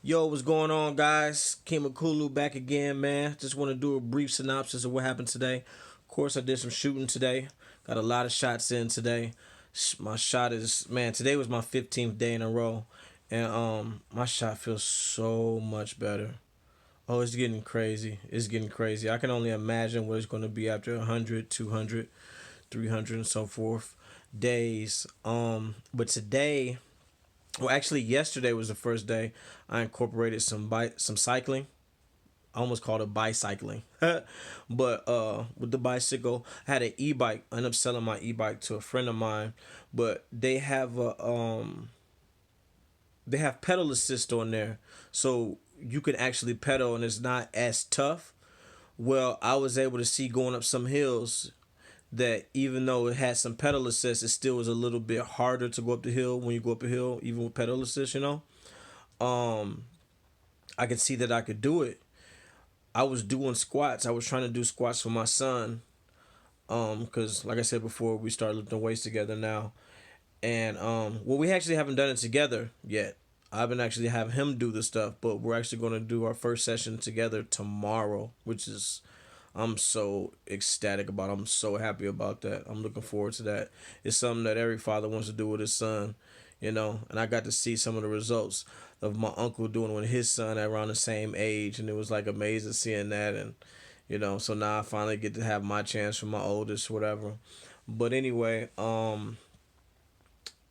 Yo, what's going on, guys? Kimakulu back again, man. Just want to do a brief synopsis of what happened today. Of course, I did some shooting today. Got a lot of shots in today. My shot is man. Today was my 15th day in a row, and my shot feels so much better. Oh, it's getting crazy. It's getting crazy. I can only imagine what it's going to be after 100, 200, 300, and so forth days. But today, well, actually, yesterday was the first day I incorporated some cycling. I almost called it bicycling, but with the bicycle, I had an e-bike. I ended up selling my e-bike to a friend of mine, but they have pedal assist on there, so you can actually pedal and it's not as tough. Well, I was able to see going up some hills that even though it had some pedal assist, it still was a little bit harder to go up the hill when you go up a hill, even with pedal assist. Um, I could see that I could do it. I was doing squats. I was trying to do squats for my son. Because like I said before, we started lifting weights together now, and well, we actually haven't done it together yet. I've been actually have him do the stuff, but we're actually going to do our first session together tomorrow, which is I'm so ecstatic about. I'm so happy about that. I'm looking forward to that. It's something that every father wants to do with his son. And I got to see some of the results of my uncle doing with his son at around the same age, and it was like amazing seeing that. And so now I finally get to have my chance for my oldest, whatever. But anyway, when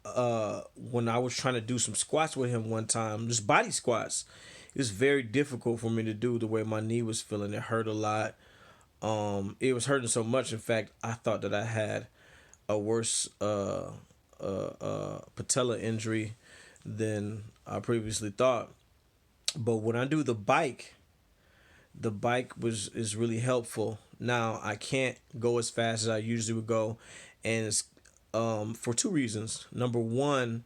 I was trying to do some squats with him one time, just body squats, it was very difficult for me to do the way my knee was feeling. It hurt a lot. It was hurting so much. In fact, I thought that I had a worse patella injury than I previously thought. But when I do the bike was is really helpful. Now I can't go as fast as I usually would go, and it's for two reasons. Number one,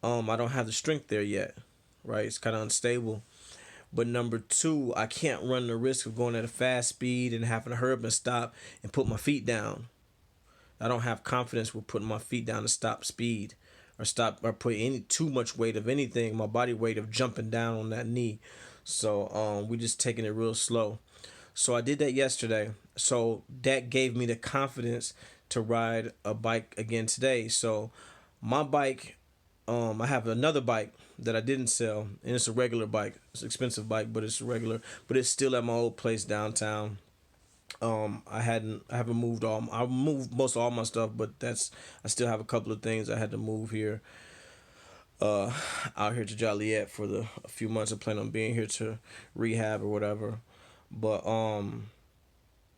I don't have the strength there yet. Right, it's kind of unstable. But number two, I can't run the risk of going at a fast speed and having to hurry up and stop and put my feet down. I don't have confidence with putting my feet down to stop speed or stop or put any too much weight of anything, my body weight of jumping down on that knee. So we just taking it real slow. So I did that yesterday. So that gave me the confidence to ride a bike again today. So my bike, I have another bike that I didn't sell, and it's a regular bike. It's an expensive bike, but it's regular. But it's still at my old place downtown. I haven't moved all. I moved most of all my stuff, but I still have a couple of things I had to move here. Uh, Out here to Joliet for the a few months. I plan on being here to rehab or whatever. But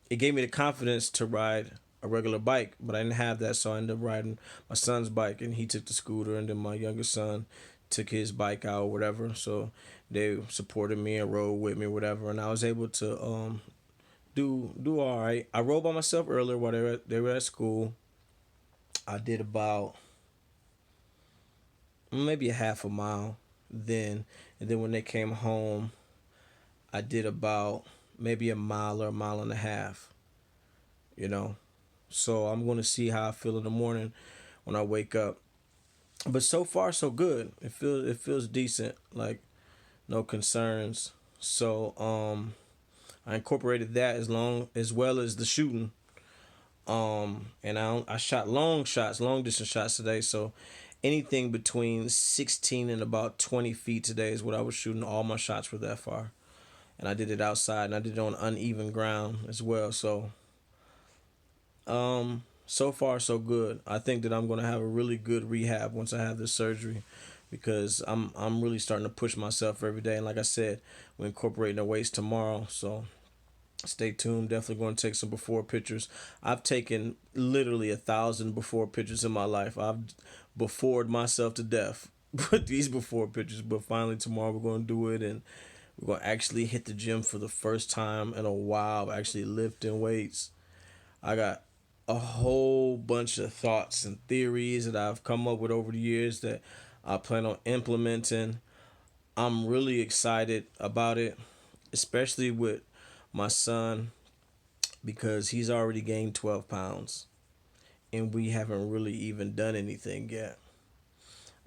it gave me the confidence to ride a regular bike, but I didn't have that, so I ended up riding my son's bike, and he took the scooter, and then my youngest son took his bike out or whatever. So they supported me and rode with me, or whatever, and I was able to do all right. I rode by myself earlier while they were at school. I did about maybe a half a mile then, and then when they came home, I did about maybe a mile or a mile and a half. You know, so I'm going to see how I feel in the morning when I wake up. But so far so good. It feels decent. Like no concerns. So I incorporated that as well as the shooting. And I shot long shots, long distance shots today. So anything between 16 and about 20 feet today is what I was shooting. All my shots were that far, and I did it outside, and I did it on uneven ground as well. So far so good. I think that I'm gonna have a really good rehab once I have this surgery, because I'm really starting to push myself every day. And like I said, we're incorporating the weights tomorrow, so stay tuned. Definitely going to take some before pictures. I've taken literally 1,000 before pictures in my life. I've befored myself to death with these before pictures. But finally tomorrow we're going to do it, and we're going to actually hit the gym for the first time in a while. Actually lifting weights. I got a whole bunch of thoughts and theories that I've come up with over the years that I plan on implementing. I'm really excited about it, especially with my son, because he's already gained 12 pounds and we haven't really even done anything yet.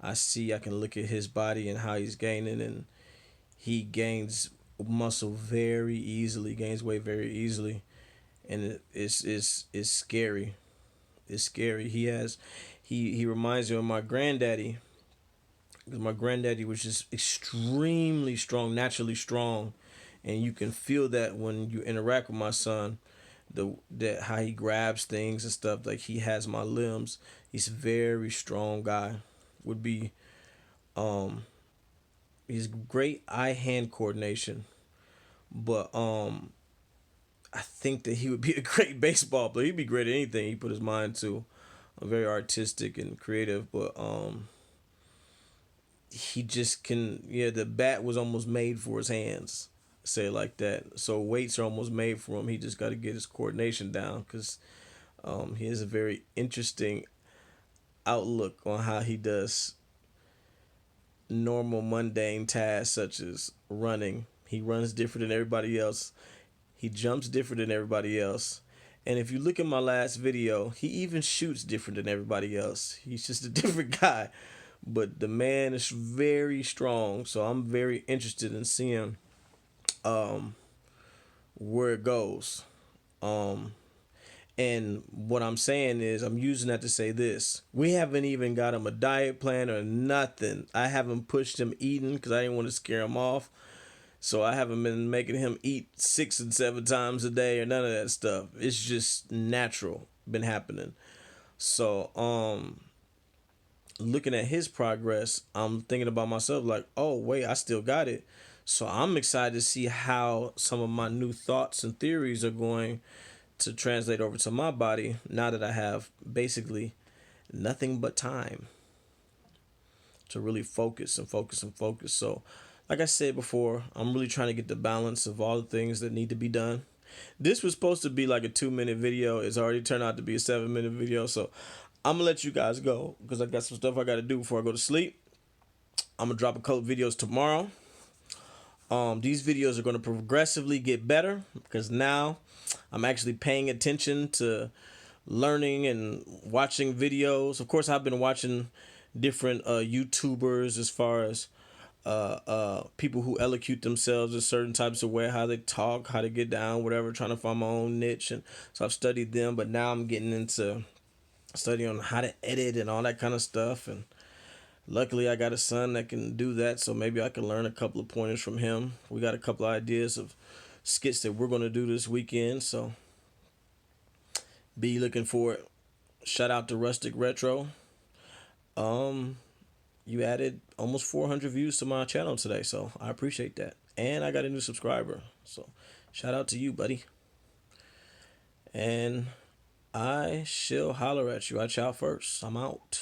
I can look at his body and how he's gaining, and he gains muscle very easily, gains weight very easily, and it's scary. It's scary. He reminds me of my granddaddy, because my granddaddy was just extremely strong, naturally strong, and you can feel that when you interact with my son, that how he grabs things and stuff. Like he has my limbs. He's a very strong guy. Would be um he's great eye hand coordination, but I think that he would be a great baseball player. He'd be great at anything he put his mind to. Very artistic and creative, but he just can. Yeah, the bat was almost made for his hands. Say it like that. So weights are almost made for him. He just got to get his coordination down, because he has a very interesting outlook on how he does normal mundane tasks such as running. He runs different than everybody else. He jumps different than everybody else. And if you look at my last video, he even shoots different than everybody else. He's just a different guy. But the man is very strong. So I'm very interested in seeing um, where it goes. Um, and what I'm saying is, I'm using that to say this. We haven't even got him a diet plan or nothing. I haven't pushed him eating because I didn't want to scare him off. So I haven't been making him eat 6 and 7 times a day or none of that stuff. It's just natural been happening. So looking at his progress, I'm thinking about myself like, oh wait, I still got it. So I'm excited to see how some of my new thoughts and theories are going to translate over to my body now that I have basically nothing but time to really focus and focus and focus. So, like I said before, I'm really trying to get the balance of all the things that need to be done. This was supposed to be like a 2-minute video. It's already turned out to be a 7-minute video. So, I'm gonna let you guys go because I got some stuff I got to do before I go to sleep. I'm gonna drop a couple videos tomorrow. These videos are gonna progressively get better because now I'm actually paying attention to learning and watching videos. Of course, I've been watching different YouTubers as far as people who elocute themselves in certain types of way, how they talk, how to get down, whatever, trying to find my own niche. And so I've studied them, but now I'm getting into studying on how to edit and all that kind of stuff. And luckily I got a son that can do that, so maybe I can learn a couple of pointers from him. We got a couple of ideas of skits that we're going to do this weekend, so be looking for it. Shout out to Rustic Retro. You added almost 400 views to my channel today, so I appreciate that. And I got a new subscriber, so shout out to you, buddy. And I shall holler at you. I chow first. I'm out.